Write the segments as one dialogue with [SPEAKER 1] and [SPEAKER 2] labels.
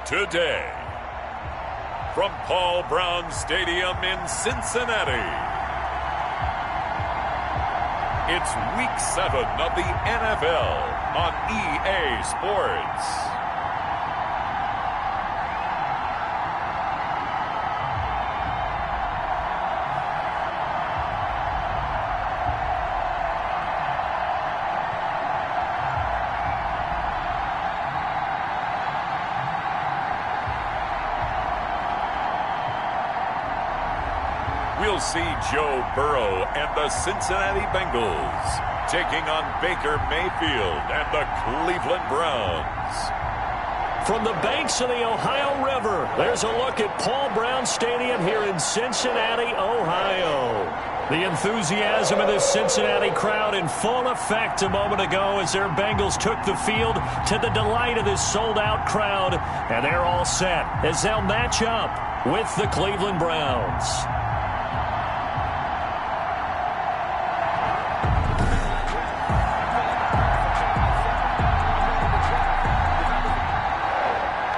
[SPEAKER 1] today. From Paul Brown Stadium in Cincinnati, it's Week 7 of the NFL on EA Sports. We'll see Joe Burrow and the Cincinnati Bengals taking on Baker Mayfield and the Cleveland Browns.
[SPEAKER 2] From the banks of the Ohio River, there's a look at Paul Brown Stadium here in Cincinnati, Ohio. The enthusiasm of this Cincinnati crowd in full effect a moment ago as their Bengals took the field to the delight of this sold-out crowd. And they're all set as they'll match up with the Cleveland Browns.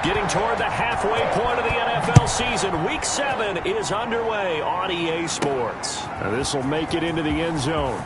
[SPEAKER 2] Getting toward the halfway point of the NFL season, Week 7 is underway on EA Sports. Now this will make it into the end zone.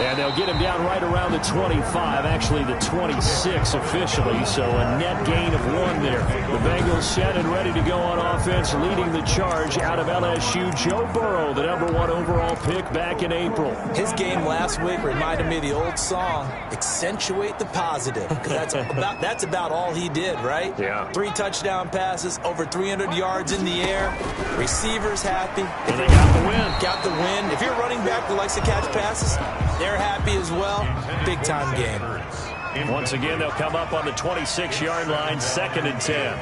[SPEAKER 2] And they'll get him down right around the 25, actually the 26 officially, so a net gain of 1 there. The Bengals set and ready to go on offense, leading the charge out of LSU, Joe Burrow, the #1 overall pick back in April.
[SPEAKER 3] His game last week reminded me of the old song, accentuate the positive, because that's about all he did, right?
[SPEAKER 2] Yeah.
[SPEAKER 3] 3 touchdown passes, over 300 yards in the air, receivers happy.
[SPEAKER 2] And they got the win.
[SPEAKER 3] Got the win. If you're a running back that likes to catch passes, they're happy as well. Big-time game.
[SPEAKER 2] Once again, they'll come up on the 26-yard line, 2nd and 10.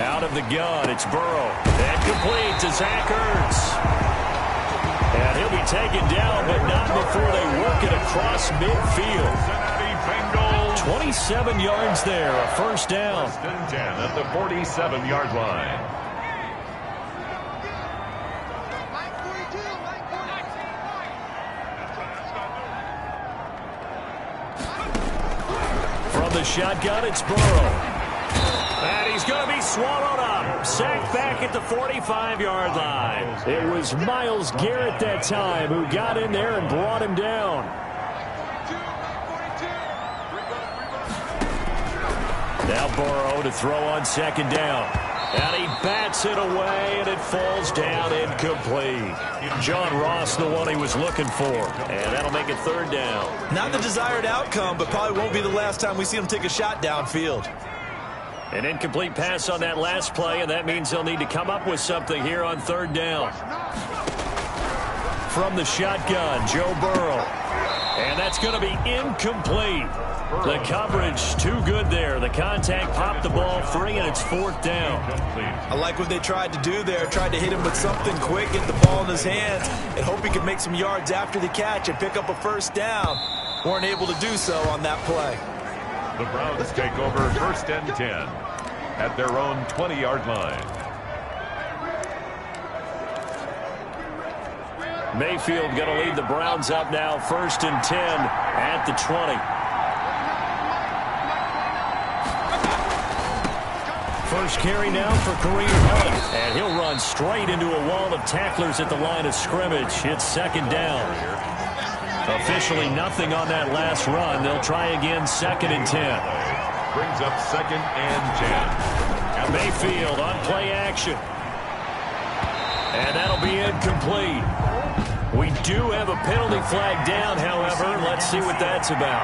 [SPEAKER 2] Out of the gun, it's Burrow. And complete to Zach Ertz. And he'll be taken down, but not before they work it across midfield. 27 yards there, a first down.
[SPEAKER 1] 1st and 10 at the 47-yard line.
[SPEAKER 2] From the shotgun, it's Burrow. And he's going to be swallowed up. Sacked back at the 45-yard line. It was Myles Garrett that time who got in there and brought him down. Now Burrow to throw on 2nd down. And he bats it away, and it falls down incomplete. John Ross, the one he was looking for. And that'll make it 3rd down.
[SPEAKER 3] Not the desired outcome, but probably won't be the last time we see him take a shot downfield.
[SPEAKER 2] An incomplete pass on that last play, and that means they'll need to come up with something here on 3rd down. From the shotgun, Joe Burrow. And that's going to be incomplete. The coverage too good there. The contact popped the ball free, and it's 4th down.
[SPEAKER 3] I like what they tried to do there. Tried to hit him with something quick, get the ball in his hands, and hope he could make some yards after the catch and pick up a 1st down. Weren't able to do so on that play.
[SPEAKER 1] The Browns take over 1st and 10 at their own 20-yard line.
[SPEAKER 2] Mayfield going to lead the Browns up now, 1st and 10 at the 20. First carry now for Kareem Hunt. And he'll run straight into a wall of tacklers at the line of scrimmage. It's 2nd down. Officially nothing on that last run. They'll try again, 2nd and 10.
[SPEAKER 1] Brings up 2nd and 10.
[SPEAKER 2] And Mayfield on play action. And that'll be incomplete. We do have a penalty flag down, however. Let's see what that's about.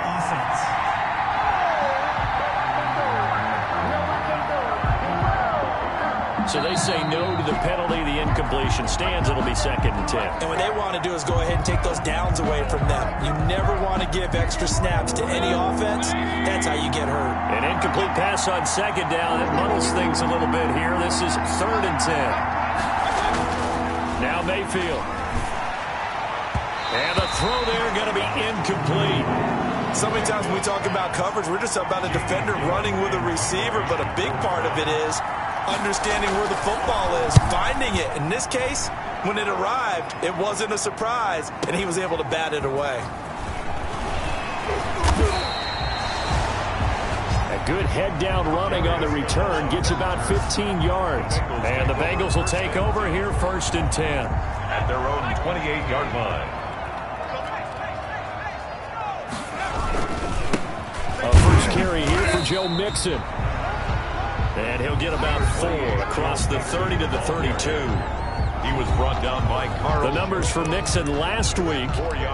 [SPEAKER 2] So they say no to the penalty. The incompletion stands. It'll be 2nd and 10.
[SPEAKER 3] And what they want to do is go ahead and take those downs away from them. You never want to give extra snaps to any offense. That's how you get hurt.
[SPEAKER 2] An incomplete pass on 2nd down. It muddles things a little bit here. This is 3rd and 10. Now Mayfield. And the throw there going to be incomplete.
[SPEAKER 3] So many times when we talk about coverage, we're just about a defender running with a receiver, but a big part of it is understanding where the football is, finding it. In this case, when it arrived, it wasn't a surprise, and he was able to bat it away.
[SPEAKER 2] good head-down running on the return. Gets about 15 yards. And the Bengals will take over here 1st and 10.
[SPEAKER 1] At their own 28-yard line.
[SPEAKER 2] A first carry here for Joe Mixon. And he'll get about 4 across the 30 to the 32.
[SPEAKER 1] He was brought down by Carl.
[SPEAKER 2] The numbers for Mixon last week,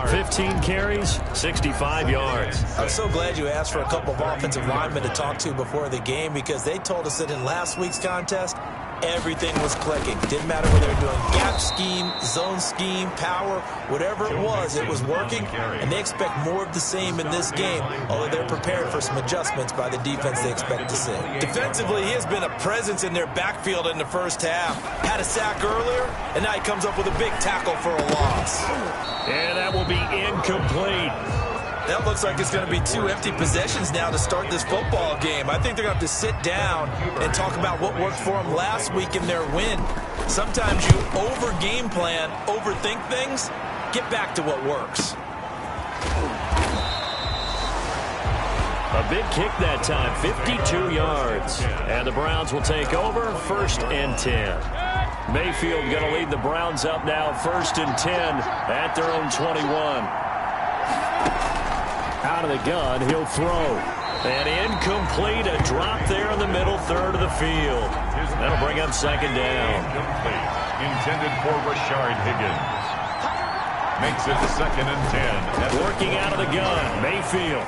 [SPEAKER 2] 15 carries, 65 yards.
[SPEAKER 3] I'm so glad you asked for a couple of offensive linemen to talk to before the game, because they told us that in last week's contest, everything was clicking. Didn't matter whether they were doing gap scheme, zone scheme, power, whatever it was working, and they expect more of the same in this game, although they're prepared for some adjustments by the defense they expect to see. Defensively, he has been a presence in their backfield in the first half. Had a sack earlier, and now he comes up with a big tackle for a loss.
[SPEAKER 2] And that will be incomplete.
[SPEAKER 3] That looks like it's going to be 2 empty possessions now to start this football game. I think they're going to have to sit down and talk about what worked for them last week in their win. Sometimes you over-game plan, overthink things. Get back to what works.
[SPEAKER 2] A big kick that time, 52 yards. And the Browns will take over 1st and 10. Mayfield going to lead the Browns up now 1st and 10 at their own 21. Out of the gun, he'll throw. And incomplete, a drop there in the middle third of the field. That'll bring up 2nd down.
[SPEAKER 1] Incomplete. Intended for Rashard Higgins. Makes it 2nd and 10.
[SPEAKER 2] Working out of the gun, Mayfield.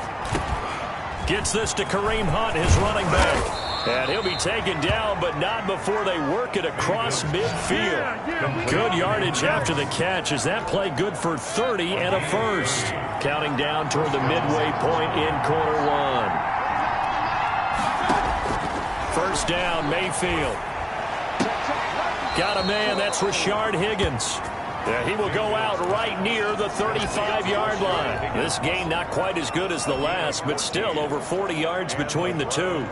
[SPEAKER 2] Gets this to Kareem Hunt, his running back. And he'll be taken down, but not before they work it across midfield. Good yardage after the catch. Is that play good for 30 and a first? Counting down toward the midway point in quarter 1. 1st down, Mayfield. Got a man, that's Rashard Higgins. He will go out right near the 35-yard line. This game not quite as good as the last, but still over 40 yards between the two.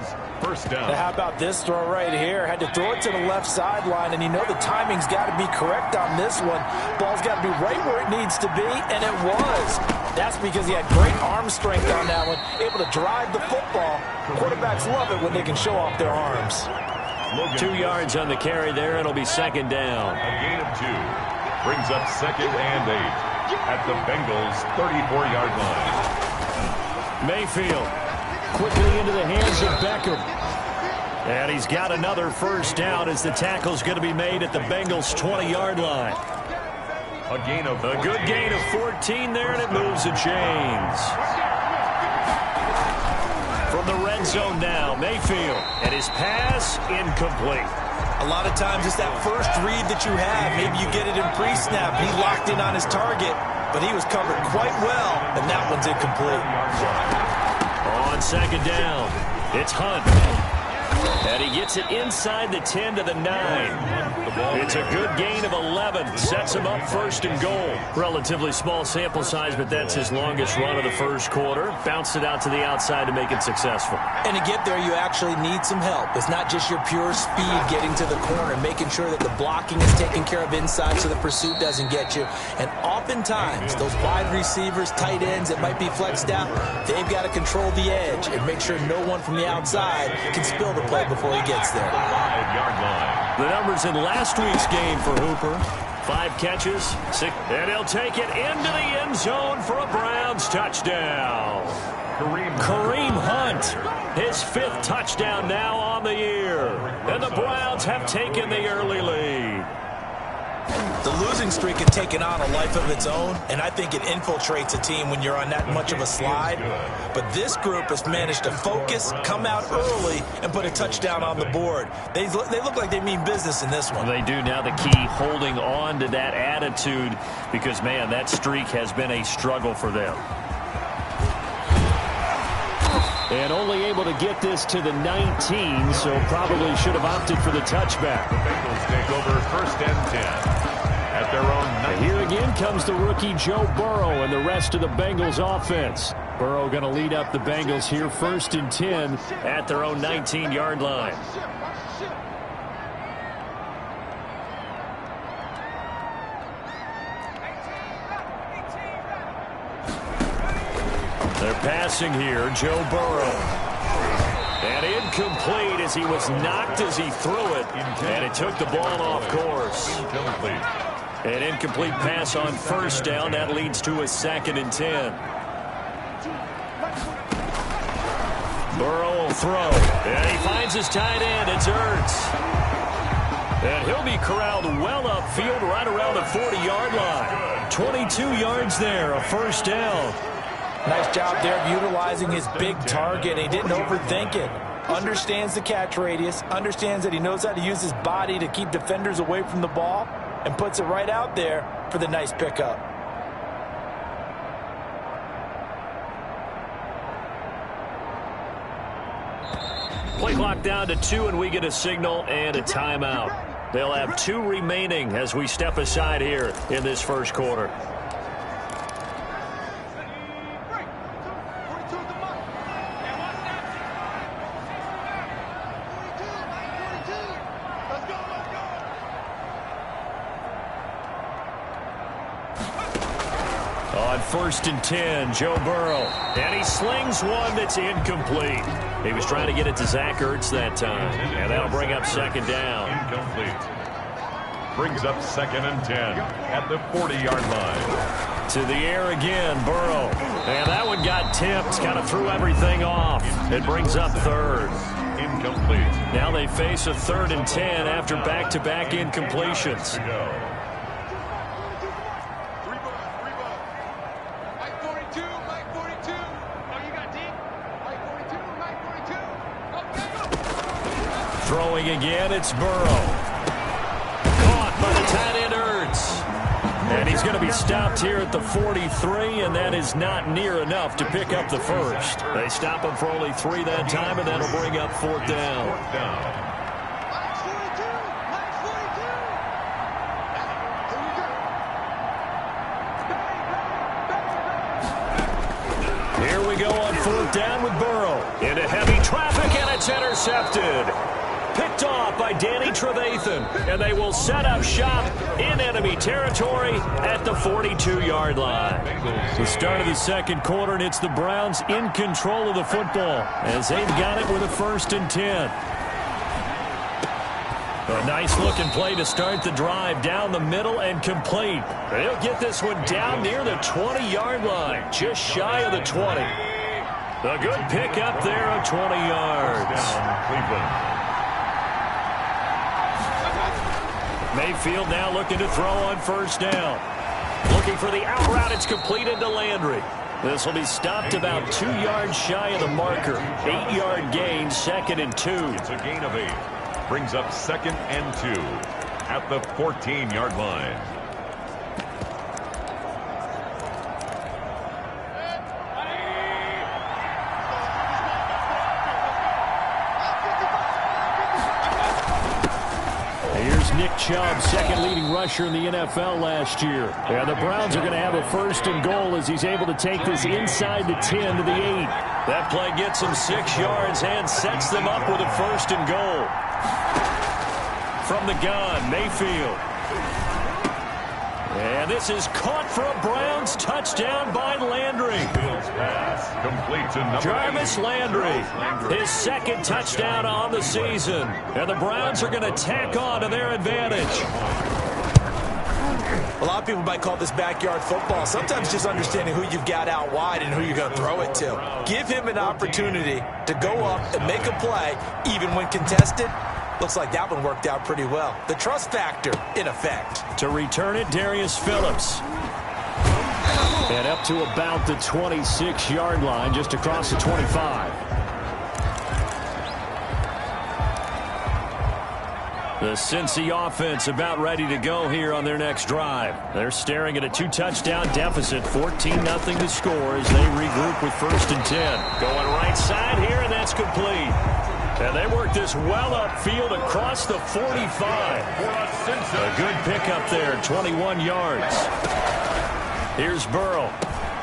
[SPEAKER 1] 1st down.
[SPEAKER 3] Now, how about this throw right here? Had to throw it to the left sideline, and you know the timing's got to be correct on this one. Ball's got to be right where it needs to be, and it was. That's because he had great arm strength on that one, able to drive the football. Quarterbacks love it when they can show off their arms.
[SPEAKER 2] 2 yards on the carry there. It'll be 2nd down.
[SPEAKER 1] A gain of 2. Brings up 2nd and 8 at the Bengals' 34-yard line.
[SPEAKER 2] Mayfield quickly into the hands of Beckham. And he's got another 1st down as the tackle's going to be made at the Bengals' 20-yard line. A good gain of 14 there, and it moves the chains. From the red zone now, Mayfield. And his pass incomplete.
[SPEAKER 3] A lot of times it's that first read that you have. Maybe you get it in pre-snap. He locked in on his target, but he was covered quite well, and that one's incomplete.
[SPEAKER 2] On 2nd down, it's Hunt. And he gets it inside the 10 to the 9. It's a good gain of 11. Sets him up 1st and goal. Relatively small sample size, but that's his longest run of the first quarter. Bounced it out to the outside to make it successful.
[SPEAKER 3] And to get there, you actually need some help. It's not just your pure speed getting to the corner, making sure that the blocking is taken care of inside so the pursuit doesn't get you. And oftentimes, those wide receivers, tight ends that might be flexed out, they've got to control the edge and make sure no one from the outside can spill the play before he gets there.
[SPEAKER 1] 5-yard line.
[SPEAKER 2] The numbers in last week's game for Hooper. 5 catches, 6, and he'll take it into the end zone for a Browns touchdown. Kareem Hunt, his 5th touchdown now on the year. And the Browns have taken the early lead.
[SPEAKER 3] The losing streak had taken on a life of its own, and I think it infiltrates a team when you're on that much of a slide. But this group has managed to focus, come out early, and put a touchdown on the board. They look like they mean business in this one.
[SPEAKER 2] They do. Now the key, holding on to that attitude, because, man, that streak has been a struggle for them. And only able to get this to the 19, so probably should have opted for the touchback.
[SPEAKER 1] The Bengals take over 1st and 10 at their own 19.
[SPEAKER 2] Here again comes the rookie Joe Burrow and the rest of the Bengals offense. Burrow going to lead up the Bengals here 1st and 10 at their own 19-yard line. They're passing here, Joe Burrow. And incomplete as he was knocked as he threw it. And it took the ball off course. An incomplete pass on first down. That leads to a 2nd and 10. Burrow will throw. And he finds his tight end. It's Ertz. And he'll be corralled well upfield right around the 40-yard line. 22 yards there, a first down.
[SPEAKER 3] Nice job there of utilizing his big target. He didn't overthink it. Understands the catch radius. Understands that he knows how to use his body to keep defenders away from the ball. And puts it right out there for the nice pickup.
[SPEAKER 2] Play clock down to 2, and we get a signal and a timeout. They'll have 2 remaining as we step aside here in this first quarter. On 1st and 10, Joe Burrow. And he slings one that's incomplete. He was trying to get it to Zach Ertz that time. And that'll bring up 2nd down.
[SPEAKER 1] Incomplete. Brings up 2nd and 10 at the 40-yard line.
[SPEAKER 2] To the air again, Burrow. And that one got tipped, kind of threw everything off. It brings up 3rd.
[SPEAKER 1] Incomplete.
[SPEAKER 2] Now they face a 3rd and 10 after back-to-back incompletions. Throwing again, it's Burrow. Caught by the tight end Ertz. And he's going to be stopped here at the 43, and that is not near enough to pick up the first. They stop him for only 3 that time, and that'll bring up 4th down. Here we go on 4th down with Burrow. Into heavy traffic, and it's intercepted. Picked off by Danny Trevathan, and they will set up shop in enemy territory at the 42-yard line. The start of the second quarter, and it's the Browns in control of the football as they've got it with a 1st and 10. A nice-looking play to start the drive down the middle and complete. They'll get this one down near the 20-yard line, just shy of the 20. A good pick up there of 20 yards.
[SPEAKER 1] Cleveland.
[SPEAKER 2] Mayfield now looking to throw on 1st down. Looking for the out route. It's completed to Landry. This will be stopped about 2 yards shy of the marker. 8-yard gain, 2nd and 2.
[SPEAKER 1] It's a gain of 8. Brings up 2nd and 2 at the 14-yard line.
[SPEAKER 2] Nick Chubb, second leading rusher in the NFL last year. And the Browns are going to have a 1st and goal as he's able to take this inside the 10 to the 8. That play gets him 6 yards and sets them up with a 1st and goal. From the gun, Mayfield. And this is caught for a Browns touchdown by Landry.
[SPEAKER 1] Complete to number
[SPEAKER 2] Jarvis Landry, his 2nd touchdown on the season. And the Browns are going to tack on to their advantage.
[SPEAKER 3] A lot of people might call this backyard football. Sometimes just understanding who you've got out wide and who you're going to throw it to. Give him an opportunity to go up and make a play, even when contested. Looks like that one worked out pretty well. The trust factor in effect.
[SPEAKER 2] To return it, Darius Phillips. And up to about the 26-yard line, just across the 25. The Cincy offense about ready to go here on their next drive. They're staring at a 2-touchdown deficit, 14-0 to score as they regroup with 1st and 10. Going right side here, and that's complete. And they work this well upfield across the 45. A good pickup there, 21 yards. Here's Burrow.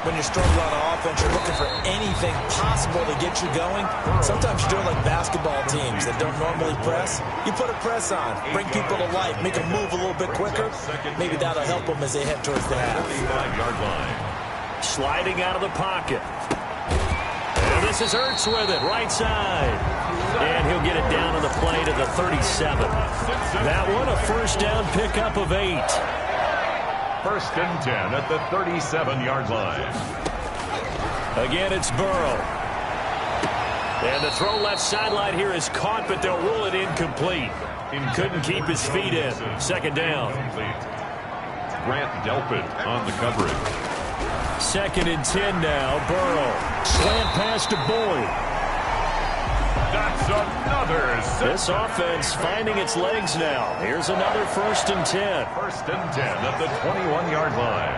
[SPEAKER 3] When you're struggling on offense, you're looking for anything possible to get you going. Sometimes you're doing like basketball teams that don't normally press. You put a press on, bring people to life, make them move a little bit quicker. Maybe that'll help them as they head towards the half.
[SPEAKER 1] 45-yard line.
[SPEAKER 2] Sliding out of the pocket. And this is Ertz with it, right side. And he'll get it down on the play to the 37. That one, a first down pickup of 8.
[SPEAKER 1] First and 10 at the 37-yard line.
[SPEAKER 2] Again, it's Burrow. And the throw left sideline here is caught, but they'll rule it incomplete. Couldn't keep his feet in. Second down.
[SPEAKER 1] Grant Delpit on the coverage.
[SPEAKER 2] Second and 10 now. Burrow. Slant pass to Boyd.
[SPEAKER 1] That's another.
[SPEAKER 2] This offense finding its legs now. Here's another first and 10.
[SPEAKER 1] First and 10 at the 21-yard line.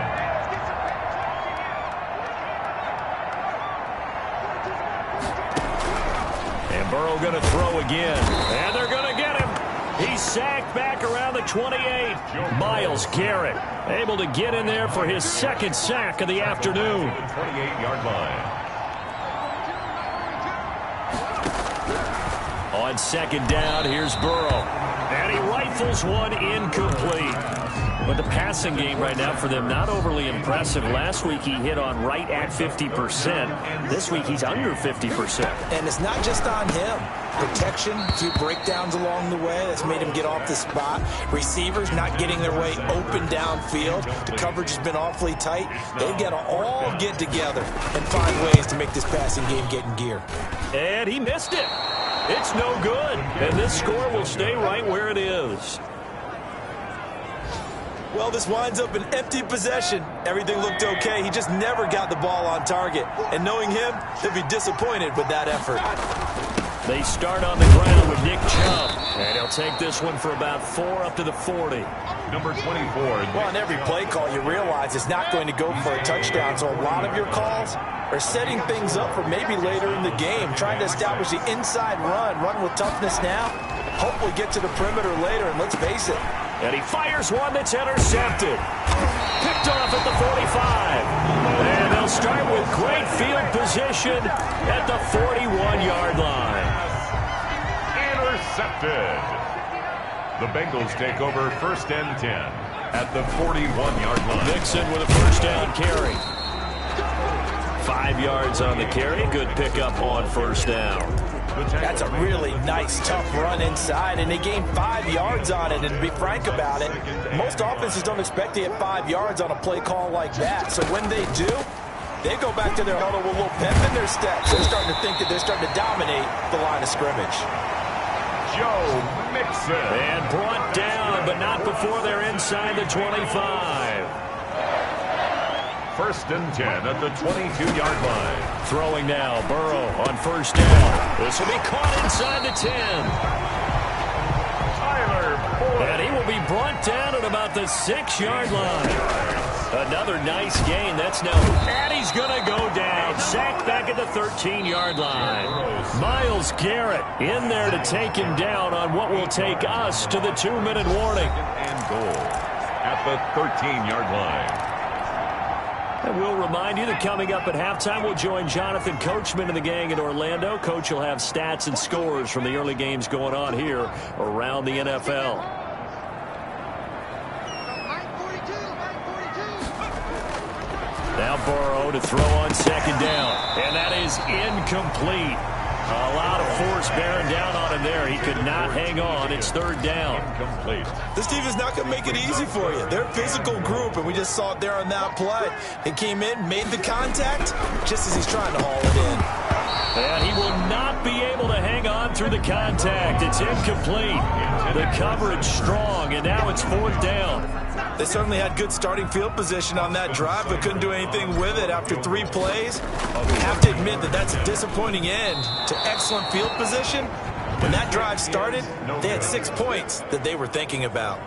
[SPEAKER 2] And Burrow going to throw again. And they're going to get him. He's sacked back around the 28. Myles Garrett able to get in there for his second sack of the afternoon.
[SPEAKER 1] 28-yard line.
[SPEAKER 2] On second down, here's Burrow. And he rifles one incomplete. But the passing game right now for them, not overly impressive. Last week he hit on right at 50%. This week he's under 50%.
[SPEAKER 3] And it's not just on him. Protection, a few breakdowns along the way. That's made him get off the spot. Receivers not getting their way open downfield. The coverage has been awfully tight. They've got to all get together and find ways to make this passing game get in gear.
[SPEAKER 2] And he missed it. It's no good. And this score will stay right where it is.
[SPEAKER 3] Well, this winds up an empty possession. Everything looked okay. He just never got the ball on target. And knowing him, he'll be disappointed with that effort.
[SPEAKER 2] They start on the ground with Nick Chubb. And he'll take this one for about 4 up to the 40.
[SPEAKER 1] Number 24.
[SPEAKER 3] Well, on every play call, you realize it's not going to go for a touchdown. So a lot of your calls are setting things up for maybe later in the game, trying to establish the inside run with toughness now, hopefully get to the perimeter later, and let's face it.
[SPEAKER 2] And he fires one that's intercepted. Picked off at the 45. And they'll start with great field position at the 41-yard line.
[SPEAKER 1] Intercepted. The Bengals take over first and 10 at the 41-yard line.
[SPEAKER 2] Mixon with a first down carry. 5 yards on the carry. Good pickup on first down.
[SPEAKER 3] That's a really nice, tough run inside, and they gained 5 yards on it. And to be frank about it, most offenses don't expect to get 5 yards on a play call like that. So when they do, they go back to their huddle with a little pep in their steps. They're starting to think that they're starting to dominate the line of scrimmage.
[SPEAKER 1] Joe Mixon.
[SPEAKER 2] And brought down, but not before they're inside the 25.
[SPEAKER 1] First and 10 at the 22-yard line.
[SPEAKER 2] Throwing now, Burrow on first down. This will be caught inside the 10.
[SPEAKER 1] Tyler Boyd.
[SPEAKER 2] And he will be brought down at about the 6-yard line. Another nice gain. That's now, and he's going to go down. Sacked back at the 13-yard line. Myles Garrett in there to take him down on what will take us to the 2-minute warning.
[SPEAKER 1] And goal at the 13-yard line.
[SPEAKER 2] And we'll remind you that coming up at halftime, we'll join Jonathan Coachman and the gang in Orlando. Coach will have stats and scores from the early games going on here around the NFL. Now Burrow to throw on second down. And that is incomplete. A lot of force bearing down on him there. He could not hang on. It's third down.
[SPEAKER 1] Incomplete.
[SPEAKER 3] This team is not going to make it easy for you. They're a physical group, and we just saw it there on that play. He came in, made the contact, just as he's trying to haul it in.
[SPEAKER 2] And he will not be able to hang on through the contact. It's incomplete. The coverage strong, and now it's fourth down.
[SPEAKER 3] They certainly had good starting field position on that drive, but couldn't do anything with it after 3 plays. You have to admit that that's a disappointing end to excellent field position. When that drive started, they had 6 points that they were thinking about.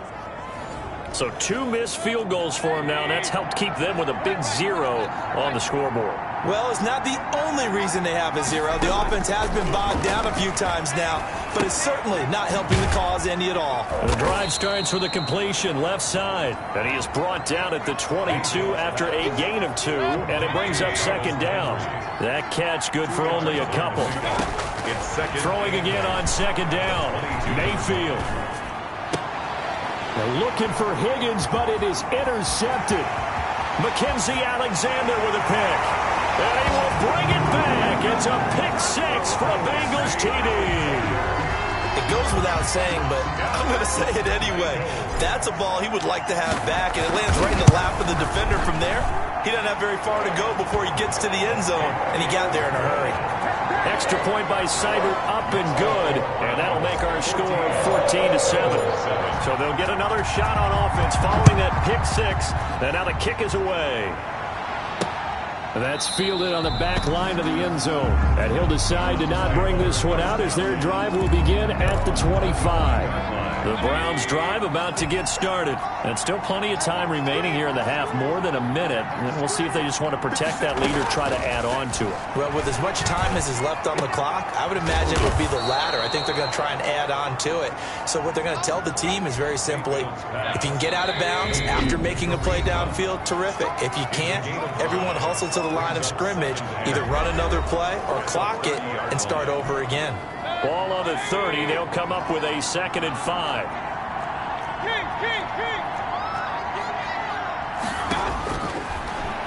[SPEAKER 2] So 2 missed field goals for him now, and that's helped keep them with a big 0 on the scoreboard.
[SPEAKER 3] Well, it's not the only reason they have a 0. The offense has been bogged down a few times now, but it's certainly not helping the cause any at all.
[SPEAKER 2] The drive starts with a completion left side, and he is brought down at the 22 after a gain of 2, and it brings up second down. That catch good for only a couple. Throwing again on second down. Mayfield. They're looking for Higgins, but it is intercepted. Mackenzie Alexander with a pick. And he will bring it back. It's a pick six for a Bengals TD.
[SPEAKER 3] It goes without saying, but I'm going to say it anyway. That's a ball he would like to have back, and it lands right in the lap of the defender from there. He doesn't have very far to go before he gets to the end zone, and he got there in a hurry.
[SPEAKER 2] Extra point by Seibert, up and good, and that'll make our score 14-7. So they'll get another shot on offense following that pick six, and now the kick is away. That's fielded on the back line of the end zone, and he'll decide to not bring this one out as their drive will begin at the 25. The Browns drive about to get started, and still plenty of time remaining here in the half, more than a minute, and we'll see if they just want to protect that lead or try to add on to it.
[SPEAKER 3] Well, with as much time as is left on the clock, I would imagine it would be the latter. I think they're going to try and add on to it. So what they're going to tell the team is very simply, if you can get out of bounds after making a play downfield, terrific. If you can't, everyone hustle to the line of scrimmage, either run another play or clock it and start over again.
[SPEAKER 2] Ball on the 30. They'll come up with a 2nd and 5.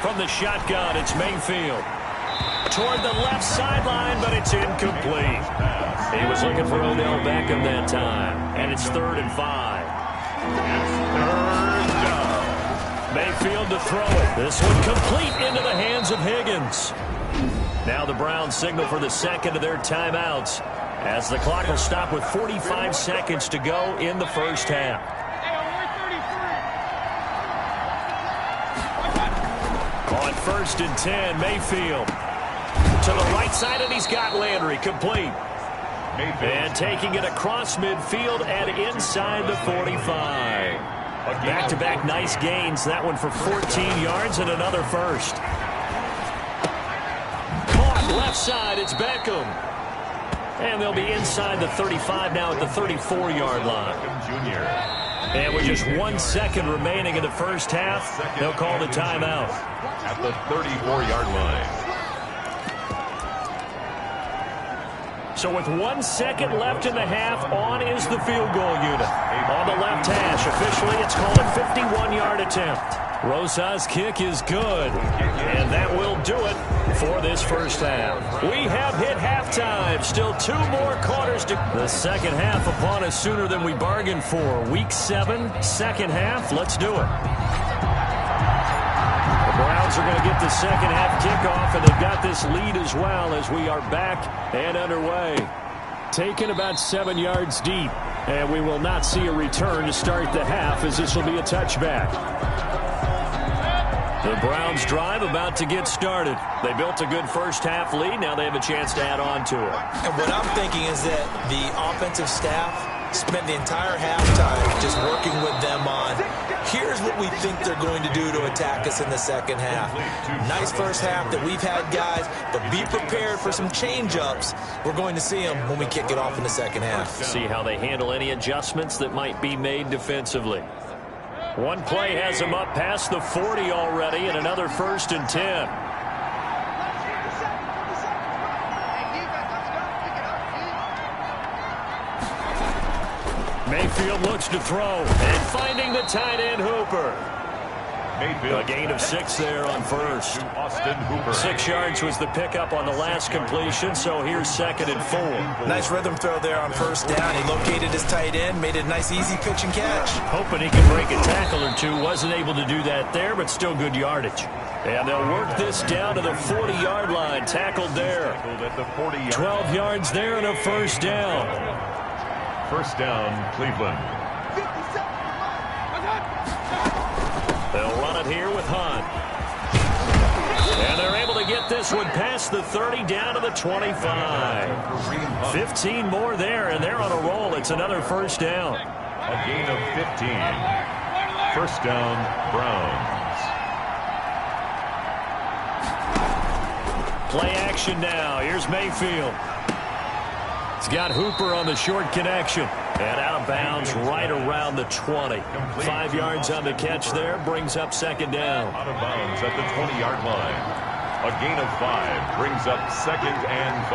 [SPEAKER 2] From the shotgun, it's Mayfield. Toward the left sideline, but it's incomplete. He was looking for Odell Beckham that time. And it's 3rd and 5. Mayfield to throw it. This one complete into the hands of Higgins. Now the Browns signal for the second of their timeouts, as the clock will stop with 45 seconds to go in the first half. On 1st and 10, Mayfield to the right side, and he's got Landry complete. And taking it across midfield and inside the 45. Back-to-back nice gains. That one for 14 yards and another first. Caught left side, it's Beckham. And they'll be inside the 35 now at the 34-yard line. And with just 1 second remaining in the first half, they'll call the timeout.
[SPEAKER 1] At the 34-yard line.
[SPEAKER 2] So with 1 second left in the half, on is the field goal unit. On the left hash, officially it's called a 51-yard attempt. Rosa's kick is good, and that will do it for this first half. We have hit halftime. Still 2 more quarters to the second half upon us sooner than we bargained for. Week 7, second half. Let's do it. The Browns are going to get the second half kickoff, and they've got this lead as well as we are back and underway. Taken about 7 yards deep, and we will not see a return to start the half as this will be a touchback. The Browns drive about to get started. They built a good first half lead. Now they have a chance to add on to it.
[SPEAKER 3] And what I'm thinking is that the offensive staff spent the entire halftime just working with them on, here's what we think they're going to do to attack us in the second half. Nice first half that we've had, guys, but be prepared for some change-ups. We're going to see them when we kick it off in the second half.
[SPEAKER 2] See how they handle any adjustments that might be made defensively. One play has them up past the 40 already, and another 1st and 10. Mayfield looks to throw, and finding the tight end Hooper. A gain of 6 there on first. 6 yards was the pickup on the last completion, so here's 2nd and 4.
[SPEAKER 3] Nice rhythm throw there on first down. He located his tight end, made a nice easy pitch and catch.
[SPEAKER 2] Hoping he can break a tackle or two. Wasn't able to do that there, but still good yardage. And they'll work this down to the 40-yard line. Tackled there. 12 yards there and a first down.
[SPEAKER 1] First down, Cleveland.
[SPEAKER 2] They'll run it here with Hunt. And they're able to get this one past the 30 down to the 25. 15 more there, and they're on a roll. It's another first down.
[SPEAKER 1] A gain of 15. First down, Browns.
[SPEAKER 2] Play action now. Here's Mayfield. He's got Hooper on the short connection. And out of bounds right around the 20. 5 yards on the catch there. Brings up 2nd down.
[SPEAKER 1] Out of bounds at the 20-yard line. A gain of 5 brings up 2nd and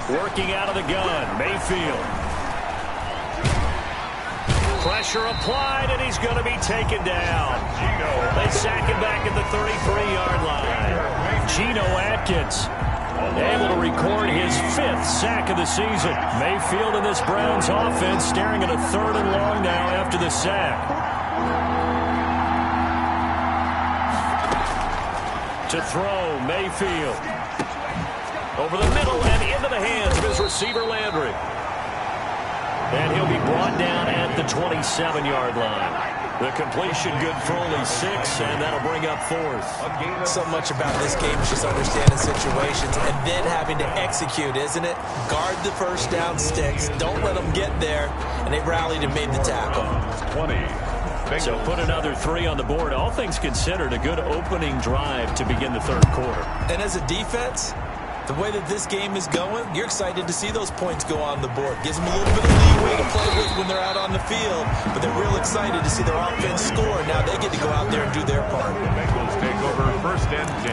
[SPEAKER 1] 5.
[SPEAKER 2] Working out of the gun. Mayfield. Pressure applied, and he's going to be taken down. They sack him back at the 33-yard line. Geno Atkins able to record his 5th sack of the season. Mayfield in this Browns offense staring at a 3rd and long now after the sack. To throw, Mayfield. Over the middle and into the hands of his receiver, Landry. And he'll be brought down at the 27-yard line. The completion good for only 6, and that'll bring up 4th.
[SPEAKER 3] So much about this game is just understanding situations and then having to execute, isn't it? Guard the first down sticks. Don't let them get there. And they rallied and made the tackle.
[SPEAKER 1] 20.
[SPEAKER 2] So put another 3 on the board. All things considered, a good opening drive to begin the 3rd quarter.
[SPEAKER 3] And as a defense, the way that this game is going, you're excited to see those points go on the board. Gives them a little bit of leeway to play with when they're out on the field, but they're real excited to see their offense score. Now they get to go out there and do their part.
[SPEAKER 1] The Bengals take over 1st and 10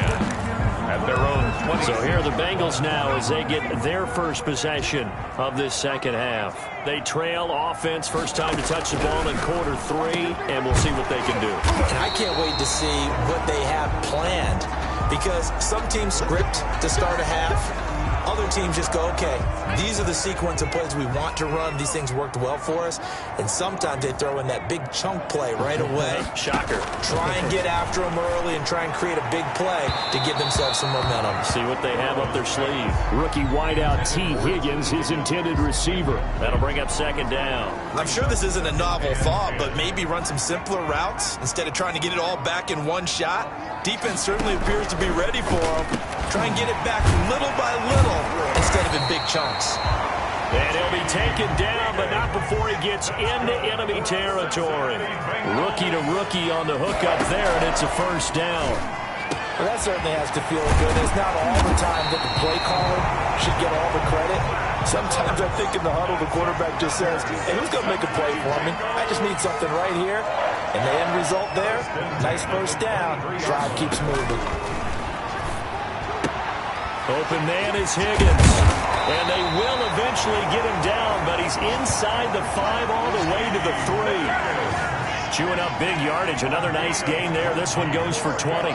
[SPEAKER 1] at their own 20.
[SPEAKER 2] So here are the Bengals now as they get their first possession of this second half. They trail offense, first time to touch the ball in quarter 3, and we'll see what they can do.
[SPEAKER 3] And I can't wait to see what they have planned. Because some teams script to start a half. Other teams just go, okay, these are the sequence of plays we want to run. These things worked well for us. And sometimes they throw in that big chunk play right away.
[SPEAKER 2] Shocker.
[SPEAKER 3] Try and get after them early and try and create a big play to give themselves some momentum.
[SPEAKER 2] See what they have up their sleeve. Rookie wideout T. Higgins, his intended receiver. That'll bring up 2nd down.
[SPEAKER 3] I'm sure this isn't a novel thought, but maybe run some simpler routes instead of trying to get it all back in one shot. Defense certainly appears to be ready for them. Try and get it back little by little instead of in big chunks.
[SPEAKER 2] And he'll be taken down, but not before he gets into enemy territory. Rookie to rookie on the hook up there, and it's a 1st down.
[SPEAKER 3] Well, that certainly has to feel good. It's not all the time that the play caller should get all the credit. Sometimes I think in the huddle, the quarterback just says, hey, who's going to make a play for me? I just need something right here. And the end result there, nice 1st down. Drive keeps moving.
[SPEAKER 2] Open man is Higgins. And they will eventually get him down, but he's inside the 5 all the way to the 3. Chewing up big yardage. Another nice gain there. This one goes for 20.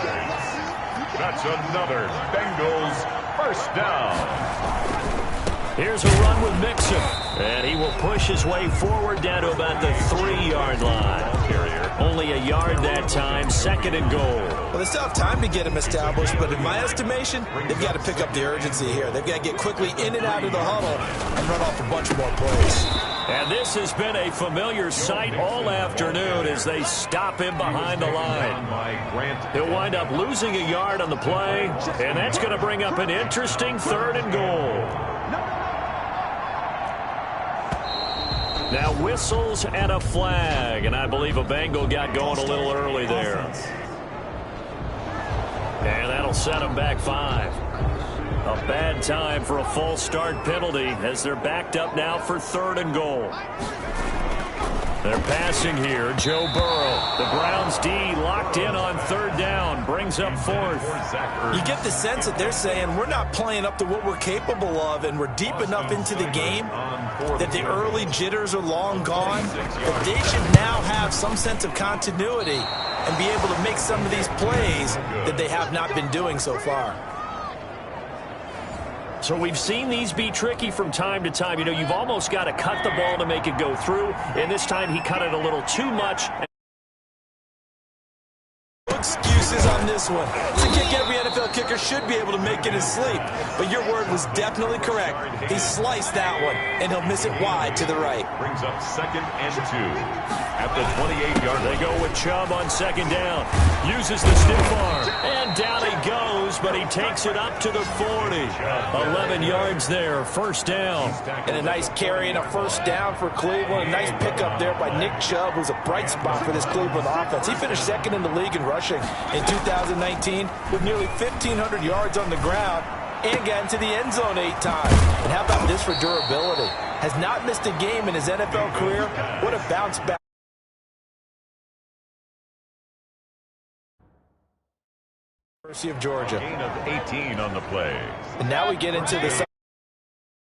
[SPEAKER 1] That's another Bengals 1st down.
[SPEAKER 2] Here's a run with Mixon. And he will push his way forward down to about the 3-yard line. Only a yard that time, 2nd and goal.
[SPEAKER 3] Well, they still have time to get him established, but in my estimation, they've got to pick up the urgency here. They've got to get quickly in and out of the huddle and run off a bunch more plays.
[SPEAKER 2] And this has been a familiar sight all afternoon as they stop him behind the line. He'll wind up losing a yard on the play, and that's going to bring up an interesting 3rd and goal. Now whistles and a flag, and I believe a Bengal got going a little early there. And that'll set them back 5. A bad time for a false start penalty as they're backed up now for 3rd and goal. They're passing here. Joe Burrow. The Browns D locked in on 3rd down. Brings up 4th.
[SPEAKER 3] You get the sense that they're saying we're not playing up to what we're capable of, and we're deep enough into the game that the early jitters are long gone. But they should now have some sense of continuity and be able to make some of these plays that they have not been doing so far.
[SPEAKER 2] So we've seen these be tricky from time to time. You know, you've almost got to cut the ball to make it go through. And this time he cut it a little too much.
[SPEAKER 3] Excuses on this one. It's a kick every NFL kicker should be able to make in his sleep. But your word was definitely correct. He sliced that one, and he'll miss it wide to the right.
[SPEAKER 1] Brings up 2nd and 2 at the 28-yard.
[SPEAKER 2] They go with Chubb on 2nd down. Uses the stiff arm. And down he goes, but he takes it up to the 40. 11 yards there, 1st down.
[SPEAKER 3] And a nice carry and a 1st down for Cleveland. A nice pickup there by Nick Chubb, who's a bright spot for this Cleveland offense. He finished 2nd in the league in rushing in 2019 with nearly 1,500 yards on the ground and got into the end zone 8 times. And how about this for durability? Has not missed a game in his NFL career. What a bounce back. University of Georgia.
[SPEAKER 1] Gain of 18 on the play.
[SPEAKER 3] And now we get into the